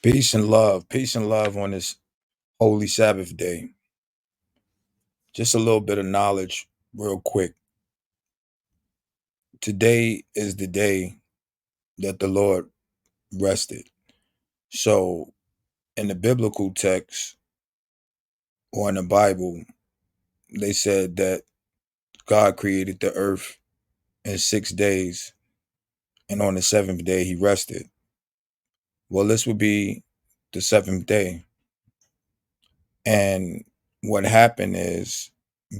Peace and love on this holy Sabbath day. Just a little bit of knowledge, real quick. Today is the day that the Lord rested. So, in the biblical text or in the Bible, they said that God created the earth in 6 days, and on the seventh day, he rested. Well, this would be the seventh day. And what happened is,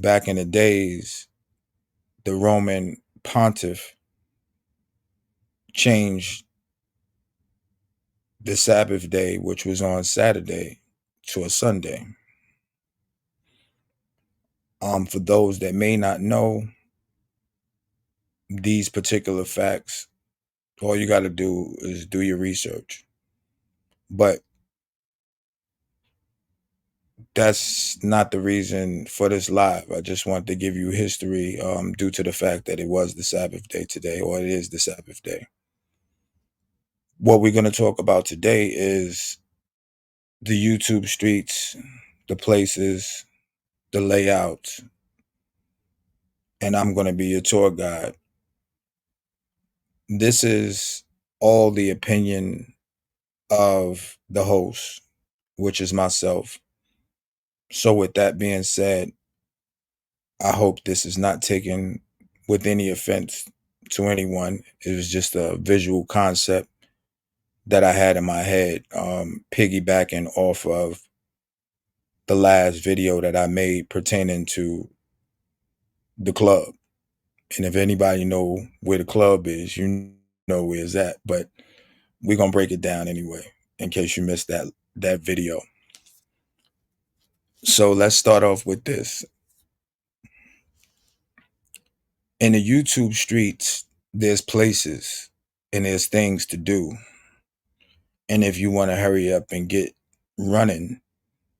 back in the days, the Roman pontiff changed the Sabbath day, which was on Saturday, to a Sunday. For those that may not know these particular facts, all you got to do is do your research. But that's not the reason for this live. I just want to give you history due to the fact that it was the Sabbath day today, or it is the Sabbath day. What we're going to talk about today is the YouTube streets, the places, the layout, and I'm going to be your tour guide. This is all the opinion of the host, which is myself. So, with that being said, I hope this is not taken with any offense to anyone. It was just a visual concept that I had in my head, piggybacking off of the last video that I made pertaining to the club. And if anybody know where the club is, you know where it's at. But we're gonna break it down anyway, in case you missed that video. So let's start off with this. In the YouTube streets, there's places and there's things to do. And if you want to hurry up and get running,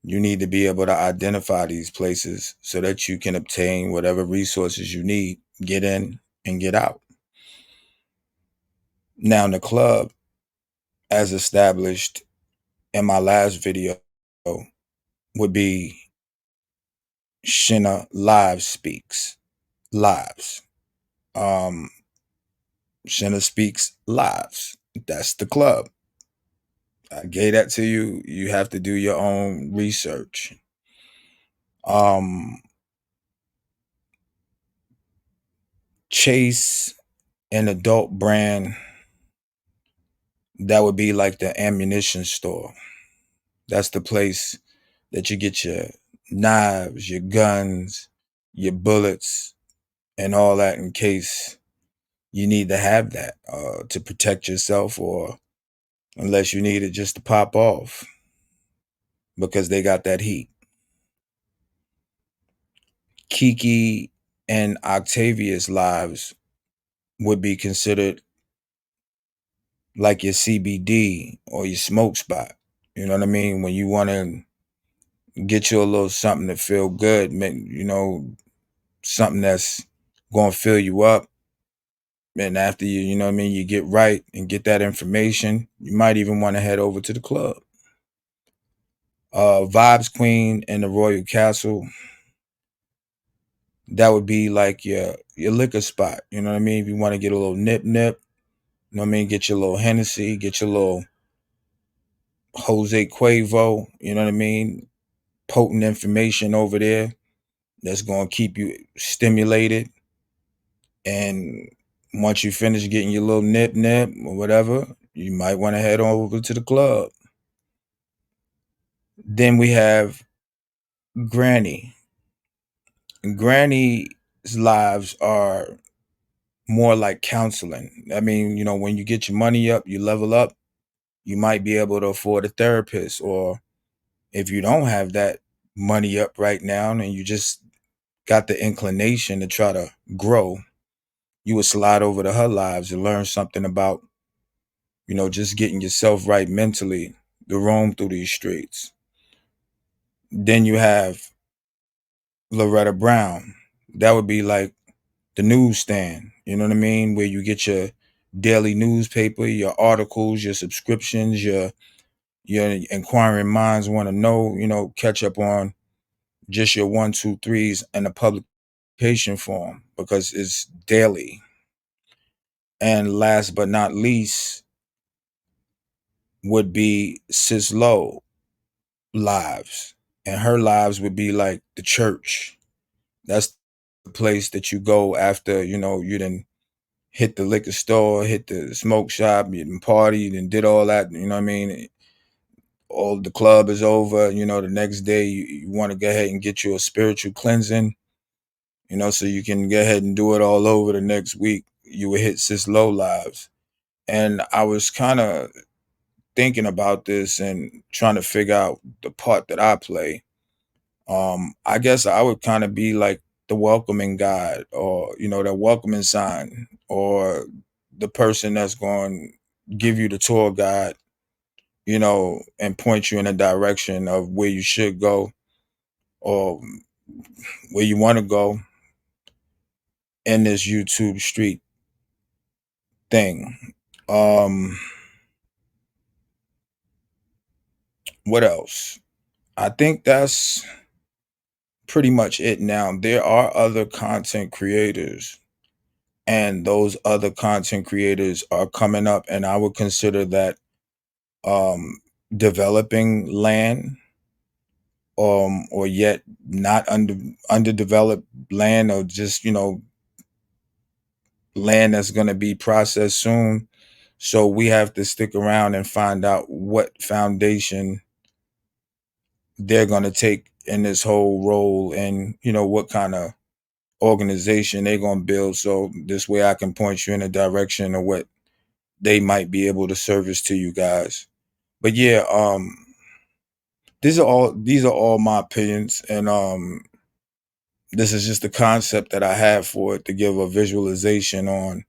you need to be able to identify these places so that you can obtain whatever resources you need, get in and get out. Now, the club, as established in my last video, would be Shinna Live Speaks. Lives. Um, Shinna Speaks Lives. That's the club. I gave that to you. You have to do your own research. Um, Chase, an adult brand, that would be like the ammunition store. That's the place that you get your knives, your guns, your bullets, and all that in case you need to have that to protect yourself, or unless you need it just to pop off because they got that heat. Kiki and Octavia's lives would be considered like your CBD or your smoke spot. You know what I mean? When you want to get you a little something to feel good, something that's going to fill you up. And after you know what I mean, you get right and get that information, you might even want to head over to the club. Vibes Queen and the Royal Castle, that would be like your liquor spot. You know what I mean? If you want to get a little nip, you know what I mean? Get your little Hennessy, get your little Jose Cuervo, you know what I mean? Potent information over there that's going to keep you stimulated. And once you finish getting your little nip or whatever, you might want to head over to the club. Then we have Granny. Granny's lives are more like counseling. I mean, when you get your money up, you level up, you might be able to afford a therapist. Or if you don't have that money up right now and you just got the inclination to try to grow, you would slide over to her lives and learn something about, just getting yourself right mentally to roam through these streets. Then you have Loretta Brown. That would be like the newsstand, you know what I mean? Where you get your daily newspaper, your articles, your subscriptions, your Your inquiring minds want to know, catch up on just your one, two, threes in a publication form because it's daily. And last but not least would be Sis Low lives. And her lives would be like the church. That's the place that you go after, you done hit the liquor store, hit the smoke shop, you done partied and did all that, you know what I mean? All the club is over, the next day you want to go ahead and get you a spiritual cleansing, so you can go ahead and do it all over the next week. You would hit Sis Low lives. And I was kind of thinking about this and trying to figure out the part that I play. I guess I would kind of be like the welcoming guide, or the welcoming sign, or the person that's going to give you the tour guide, and point you in a direction of where you should go or where you want to go in this YouTube street thing. Um, what else? I think that's pretty much it now. There are other content creators, and those other content creators are coming up, and I would consider that um developing land, or yet not underdeveloped land, or just land that's going to be processed soon. So we have to stick around and find out what foundation they're going to take in this whole role, and what kind of organization they're going to build, so this way I can point you in a direction of what they might be able to service to you guys. But yeah, these are all my opinions, and this is just the concept that I have for it, to give a visualization on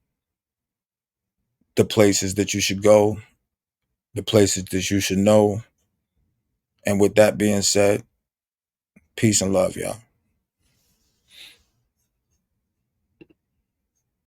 the places that you should go, the places that you should know. And with that being said, peace and love, y'all.